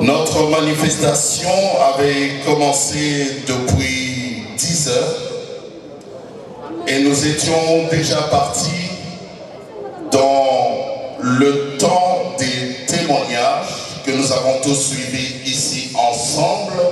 Notre manifestation avait commencé depuis 10 heures et nous étions déjà partis dans le temps des témoignages que nous avons tous suivis ici ensemble.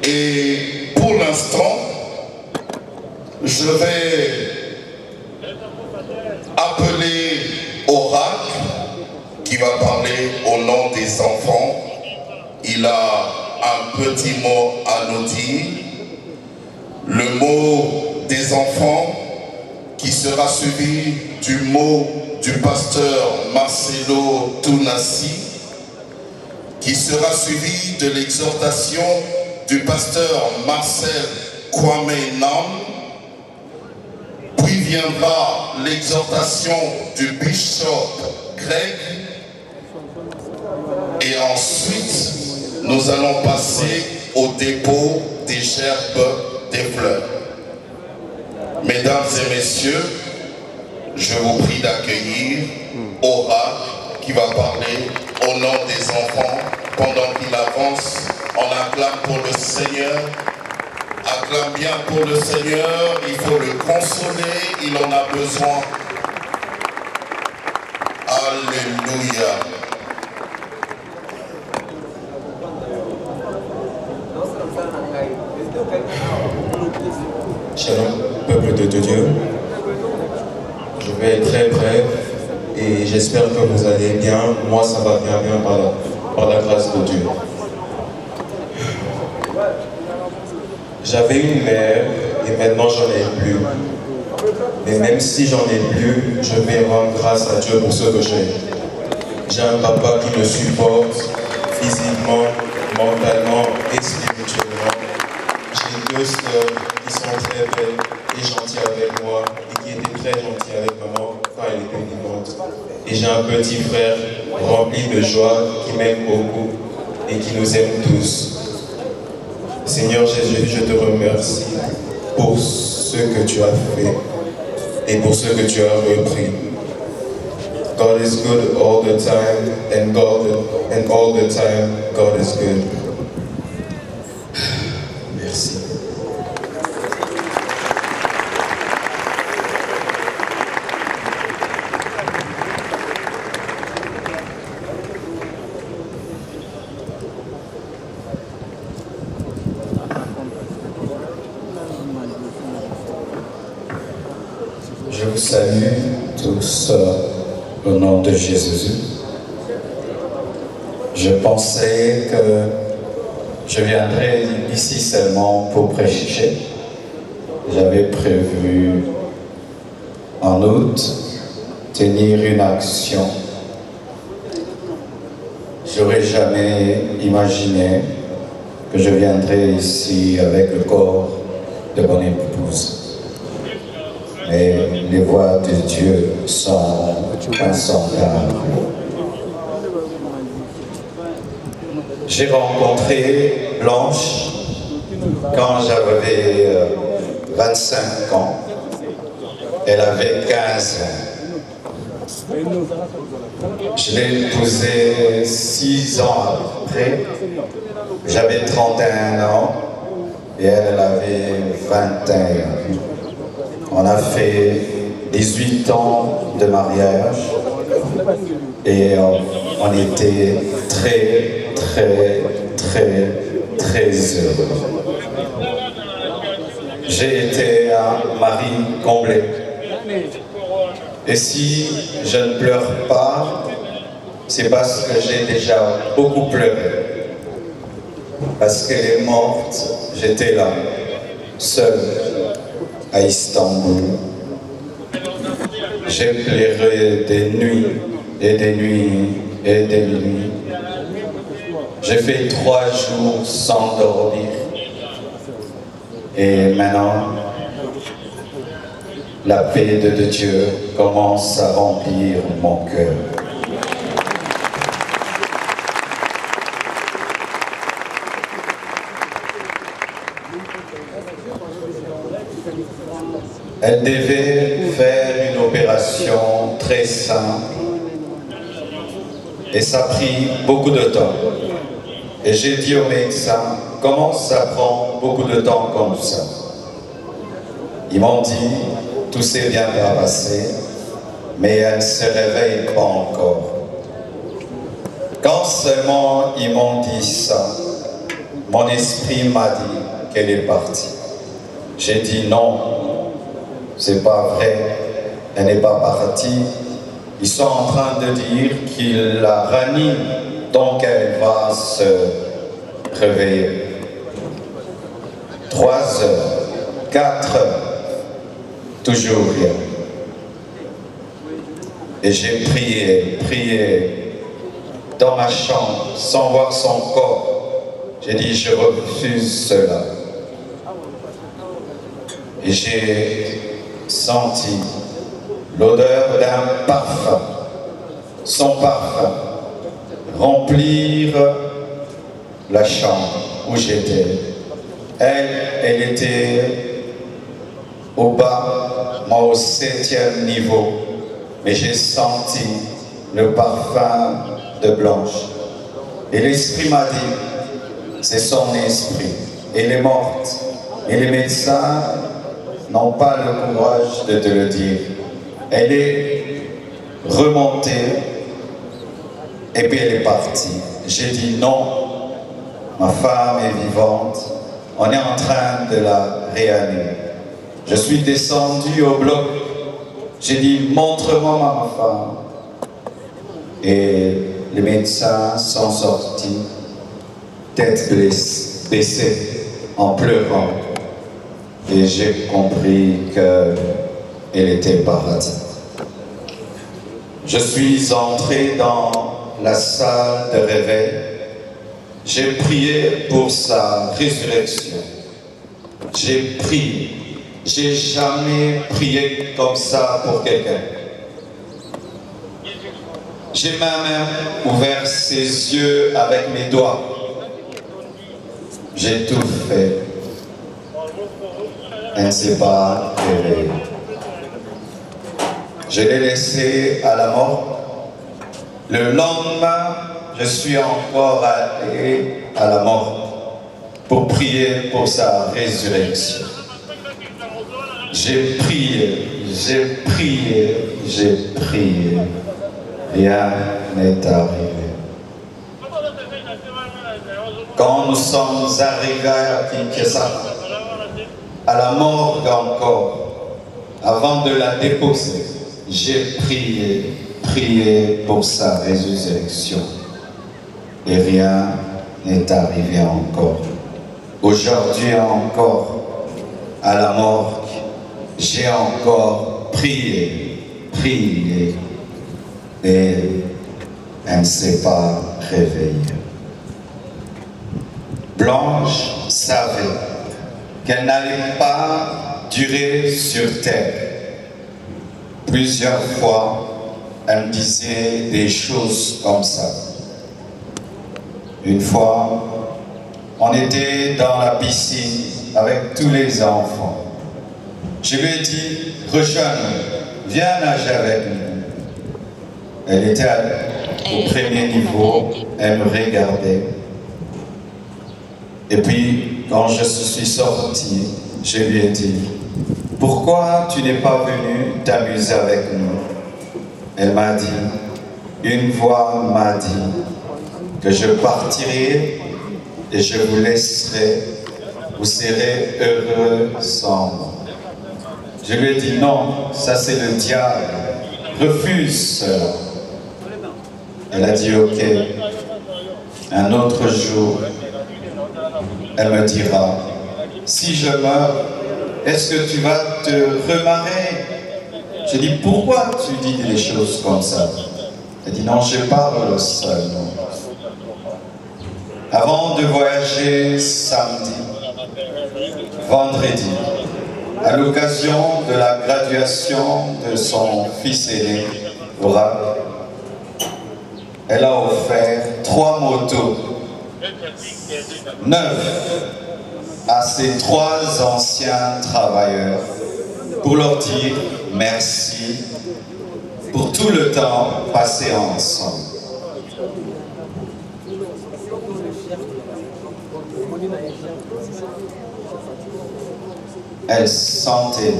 Et pour l'instant, je vais appeler Oracle qui va parler au nom des enfants. Il a un petit mot à nous dire. Le mot des enfants qui sera suivi du mot du pasteur Marcelo Tounassi, qui sera suivi de l'exhortation du pasteur Marcel Kwame Nam, puis viendra l'exhortation du bishop Greg, et ensuite nous allons passer au dépôt des gerbes des fleurs. Mesdames et messieurs, je vous prie d'accueillir Oracle qui va parler au nom des enfants. Pendant qu'il avance, on acclame pour le Seigneur. Acclame bien pour le Seigneur, il faut le consoler, il en a besoin. Alléluia. Shalom, peuple de Dieu. Je vais être très bref et j'espère que vous allez bien. Moi, ça va bien par la grâce de Dieu. J'avais une mère et maintenant j'en ai plus. Mais même si j'en ai plus, je vais rendre grâce à Dieu pour ce que j'ai. J'ai un papa qui me supporte physiquement, mentalement et spirituellement. J'ai deux sœurs qui sont très belles et gentilles avec moi et qui étaient très gentilles avec maman quand elle était vivante. Et j'ai un petit frère rempli de joie qui m'aime beaucoup et qui nous aime tous. Seigneur Jésus, je te remercie pour ce que tu as fait et pour ce que tu as repris. God is good all the time, and all the time, God is good. Merci. Je vous salue tous au nom de Jésus. Je pensais que je viendrais ici seulement pour prêcher. J'avais prévu en août tenir une action. J'aurais jamais imaginé que je viendrais ici avec le corps de mon épouse. Mais les voies de Dieu sont insondables. J'ai rencontré Blanche quand j'avais 25 ans. Elle avait 15 ans. Je l'ai épousée 6 ans après. J'avais 31 ans et elle avait 21 ans. On a fait 18 ans de mariage et on était très heureux. J'ai été un mari comblé. Et si je ne pleure pas, c'est parce que j'ai déjà beaucoup pleuré. Parce qu'elle est morte, j'étais là, seul, à Istanbul. J'ai pleuré des nuits et des nuits et des nuits. J'ai fait 3 jours sans dormir. Et maintenant, la paix de Dieu commence à remplir mon cœur. Elle devait faire une opération très simple Et ça a pris beaucoup de temps. Et j'ai dit au médecin, comment ça prend beaucoup de temps comme ça? Ils m'ont dit, tout s'est bien passé, mais elle ne se réveille pas encore. Quand seulement ils m'ont dit ça, mon esprit m'a dit qu'elle est partie. J'ai dit non, c'est pas vrai, elle n'est pas partie. Ils sont en train de dire qu'ils la raniment, donc elle va se réveiller. 3 heures, 4 heures, toujours rien. Et j'ai prié dans ma chambre, sans voir son corps. J'ai dit, je refuse cela. Et j'ai senti l'odeur d'un parfum, son parfum, remplir la chambre où j'étais. Elle était au bas, moi au 7e niveau, mais j'ai senti le parfum de Blanche. Et l'esprit m'a dit, c'est son esprit, elle est morte. Et les médecins n'ont pas le courage de te le dire. Elle est remontée et puis elle est partie. J'ai dit non, ma femme est vivante, on est en train de la réanimer. Je suis descendu au bloc, j'ai dit montre-moi ma femme. Et les médecins sont sortis, tête baissée, en pleurant. Et j'ai compris qu'elle était partie. Je suis entré dans la salle de réveil. J'ai prié pour sa résurrection. J'ai prié. J'ai jamais prié comme ça pour quelqu'un. J'ai même ouvert ses yeux avec mes doigts. J'ai tout fait. Elle ne s'est pas réveillée. Je l'ai laissée à la mort. Le lendemain, je suis encore allé à la mort pour prier pour sa résurrection. J'ai prié, j'ai prié, j'ai prié. Rien n'est arrivé. Quand nous sommes arrivés à Kinshasa, à la morgue encore, avant de la déposer, j'ai prié pour sa résurrection. Et rien n'est arrivé encore. Aujourd'hui encore, à la morgue, j'ai encore prié, et elle ne s'est pas réveillée. Blanche savait qu'elle n'allait pas durer sur terre. Plusieurs fois, elle me disait des choses comme ça. Une fois, on était dans la piscine avec tous les enfants. Je lui ai dit, rejoins-nous, viens nager avec nous. Elle était au premier niveau, elle me regardait. Et puis, quand je suis sorti, je lui ai dit, pourquoi tu n'es pas venu t'amuser avec nous? Elle m'a dit, une voix m'a dit que je partirai et je vous laisserai, vous serez heureux sans moi. Je lui ai dit, non, ça c'est le diable, refuse cela. Elle a dit, ok, un autre jour, elle me dira, si je meurs, est-ce que tu vas te remarier? Je dis, pourquoi tu dis des choses comme ça? Elle dit, non, je parle seul. Avant de voyager samedi, vendredi, à l'occasion de la graduation de son fils aîné, Laura, elle a offert 3 motos, 9 à ses 3 anciens travailleurs pour leur dire merci pour tout le temps passé ensemble. elle sentait.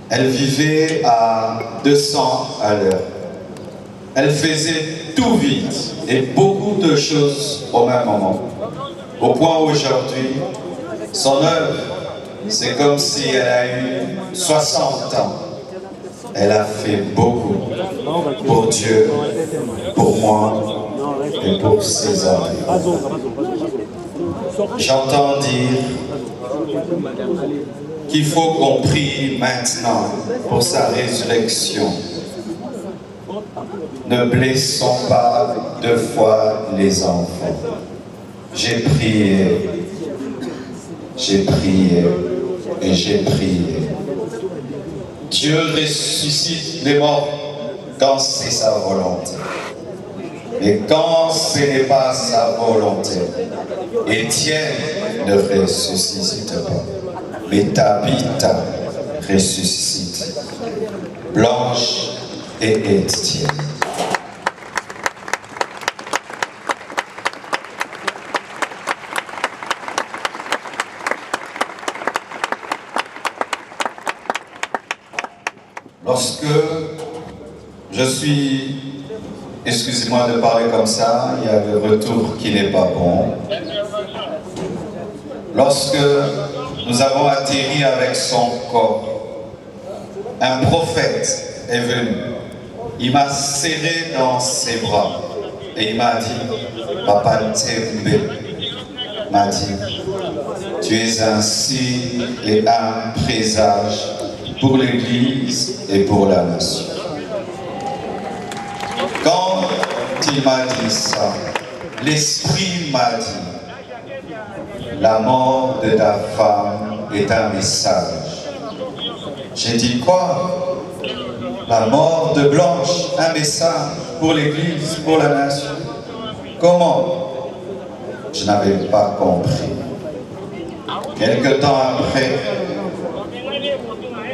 Elle vivait à 200 à l'heure. Elle faisait tout vite et beaucoup de choses au même moment. Au point où aujourd'hui, son œuvre, c'est comme si elle a eu 60 ans. Elle a fait beaucoup pour Dieu, pour moi et pour ses amis. J'entends dire qu'il faut qu'on prie maintenant pour sa résurrection. Ne blessons pas deux fois les enfants. J'ai prié et j'ai prié. Dieu ressuscite les morts quand c'est sa volonté. Et quand ce n'est pas sa volonté, Étienne ne ressuscite pas, mais Tabitha ressuscite. Blanche et Étienne. Lorsque je suis, excusez-moi de parler comme ça, il y a le retour qui n'est pas bon. Lorsque nous avons atterri avec son corps, un prophète est venu. Il m'a serré dans ses bras et il m'a dit, Papa Ntembe m'a dit, tu es un signe et un présage pour l'Église et pour la nation. Quand il m'a dit ça, l'Esprit m'a dit, la mort de ta femme est un message. J'ai dit quoi? La mort de Blanche, un message pour l'Église, pour la nation. Comment? Je n'avais pas compris. Quelque temps après,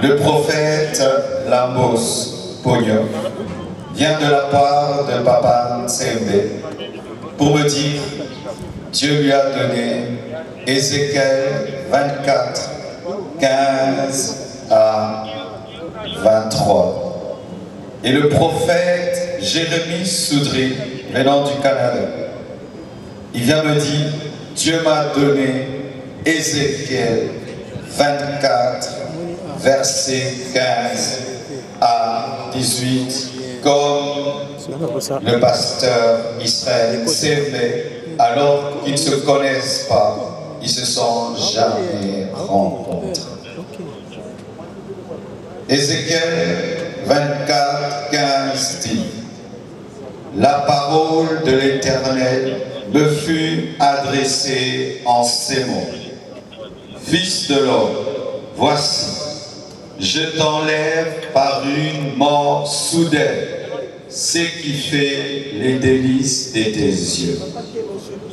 le prophète Lambos Pogno vient de la part de Papa Ntembe pour me dire Dieu lui a donné Ézéchiel 24, 15 à 23. Et le prophète Jérémie Soudry, venant du Canada, il vient me dire Dieu m'a donné Ézéchiel 24, verset 15 à 18, comme le pasteur Israël Ntembe, alors qu'ils ne se connaissent pas, ils se sont jamais rencontrés. Ézéchiel 24, 15 dit, la parole de l'Éternel me fut adressée en ces mots. Fils de l'homme, voici, je t'enlève par une mort soudaine, ce qui fait les délices de tes yeux.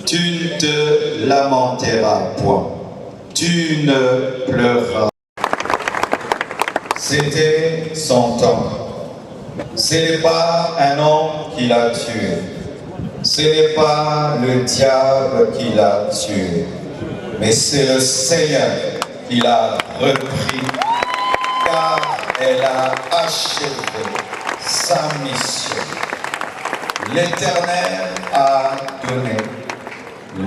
Tu ne te lamenteras point, tu ne pleureras. C'était son temps. Ce n'est pas un homme qui l'a tué. Ce n'est pas le diable qui l'a tué. Mais c'est le Seigneur qui l'a repris, car elle a achevé sa mission. L'Éternel a donné,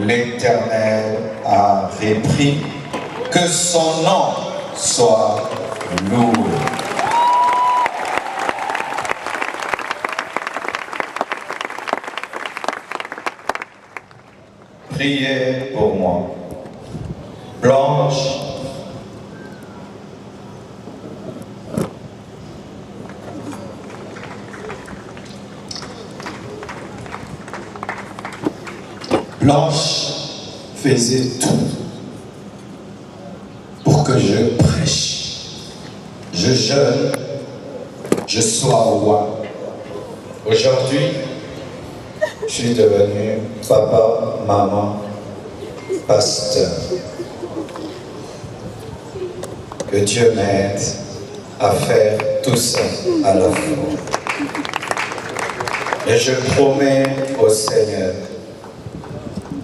l'Éternel a repris, que son nom soit loué. Priez pour moi. Blanche, Blanche faisait tout pour que je prêche, je jeûne, je sois roi. Aujourd'hui, je suis devenu papa, maman, pasteur. Que Dieu m'aide à faire tout ça à la fois. Et je promets au Seigneur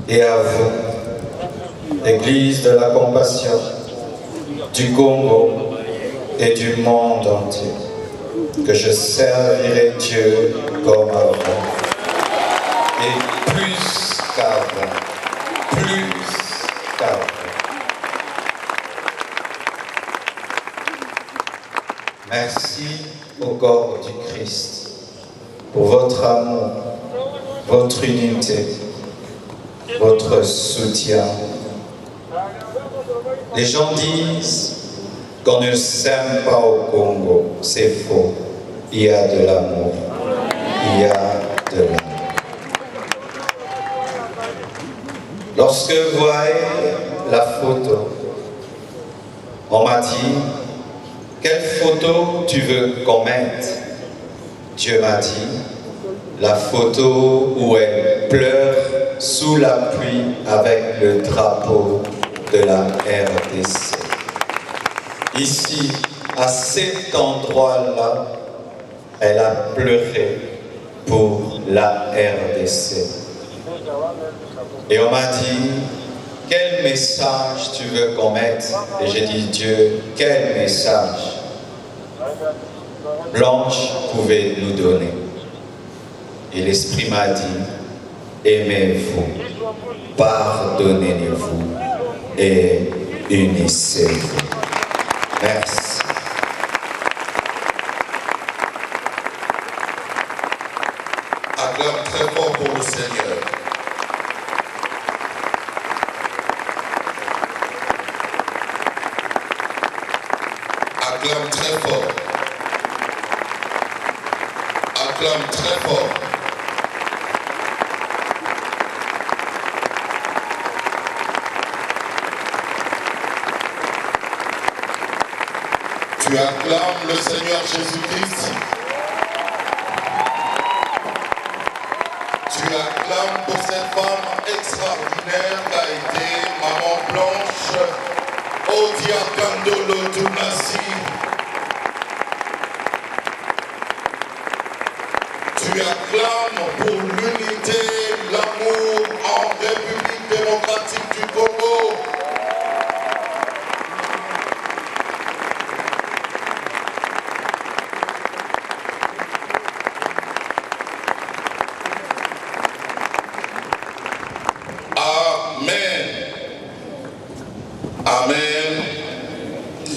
et à vous Église de la compassion du Congo et du monde entier, que je servirai Dieu comme avant, et plus qu'avant, plus qu'avant. Merci au corps du Christ pour votre amour, votre unité, votre soutien. Les gens disent qu'on ne s'aime pas au Congo. C'est faux. Il y a de l'amour. Il y a de l'amour. Lorsque vous voyez la photo, on m'a dit, quelle photo tu veux qu'on mette? Dieu m'a dit, la photo où elle pleure sous la pluie avec le drapeau de la RDC. Ici, à cet endroit-là, elle a pleuré pour la RDC. Et on m'a dit, quel message tu veux qu'on mette? Et j'ai dit, Dieu, quel message Blanche pouvait nous donner. Et l'Esprit m'a dit, aimez-vous, pardonnez-vous et unissez-vous. Merci. Acclame très fort pour le Seigneur. Acclame très fort. Acclame très fort. Tu acclames le Seigneur Jésus-Christ. Tu acclames pour cette femme extraordinaire qui a été Maman Blanche Odiakandolo.